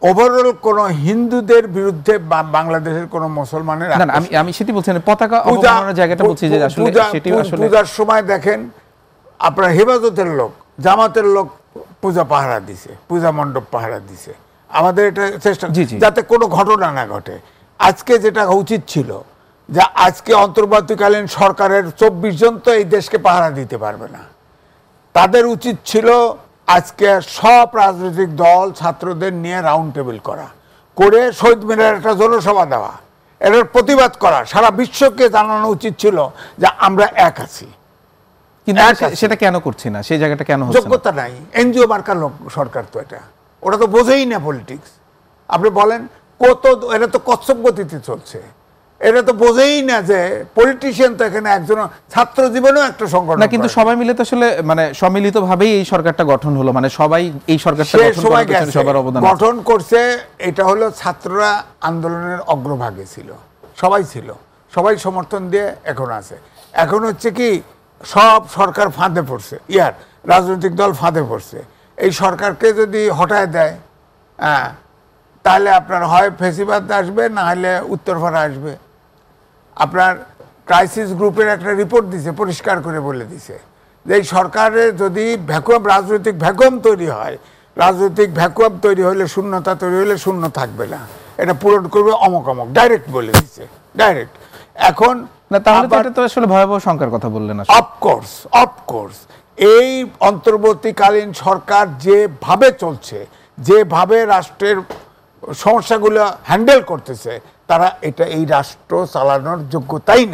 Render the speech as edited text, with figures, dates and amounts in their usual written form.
Overall কোন হিন্দুদের বিরুদ্ধে বাংলাদেশের কোন মুসলমানের না আমি সেটি বলছি না, পতাকা অবমাননার জায়গাটা বলছি যে আসলে সেটি আসলে পূজার সময় দেখেন আপনার হেফাজতের লোক জামাতের লোক পূজা পাহারা দিছে, পূজা মণ্ডপ পাহারা দিছে। আমাদের এটা চেষ্টা যাতে কোনো ঘটনা না ঘটে। আজকে যেটা উচিত ছিল যে আজকে অন্তর্বর্তীকালীন সরকারের 24 জন তো এই দেশকে পাহারা দিতে পারবে না, তাদের উচিত ছিল আজকে সব রাজনৈতিক দল ছাত্রদের নিয়ে রাউন্ড টেবিল করা, করে শহীদ মিনারে একটা জনসভা দেওয়া, এটার প্রতিবাদ করা, সারা বিশ্বকে জানানো উচিত ছিল যে আমরা এক আছি। কিন্তু সেটা কেন করছি না, সেই জায়গাটা কেন হচ্ছে না? যোগ্যতা নাই, এনজিও মার্কার লোক সরকার, তো এটা ওরা তো বোঝেই না পলিটিক্স। আপনি বলেন কত, এটা তো কচ্ছপ গতিতে চলছে, এটা তো বোঝেই না যে পলিটিশিয়ান তো এখানে একজন ছাত্র জীবনেও একটা সংগঠন না, কিন্তু সবাই মিলে তো আসলে মানে সম্মিলিতভাবেই এই সরকারটা গঠন হলো, মানে সবাই এই সরকারটা সবার অবদান গঠন করছে। এটা হলো ছাত্ররা আন্দোলনের অগ্রভাগে ছিল, সবাই সমর্থন দিয়ে এখন আছে। এখন হচ্ছে কি সব সরকার ফাঁদে পড়ছে, রাজনৈতিক দল ফাঁদে পড়ছে। এই সরকারকে যদি হটায় দেয় তাহলে আপনার হয় ফেসিবাদ আসবে, না হলে উত্তরপাড়া আসবে। আপনার ক্রাইসিস গ্রুপের একটা রিপোর্ট দিছে, পরিষ্কার করে বলে দিছে যে এই সরকারের যদি রাজনৈতিক ভ্যাকুয়াম তৈরি হয়, রাজনৈতিক ভ্যাকুয়াম তৈরি হলে, শূন্যতা তৈরি হলে শূন্য থাকবে না, এটা পূরণ করবে অমক, ডাইরেক্ট বলে দিছে, ডাইরেক্ট। এখন না তাহলে তো এটা তো আসলে ভয়াবহ সংকটের কথা বললেন। অফকোর্স এই অন্তর্বর্তীকালীন সরকার যেভাবে চলছে, যেভাবে রাষ্ট্রের সমস্যাগুলো হ্যান্ডেল করতেছে, তারা এই রাষ্ট্র চালানোর যোগ্যতাই নাই।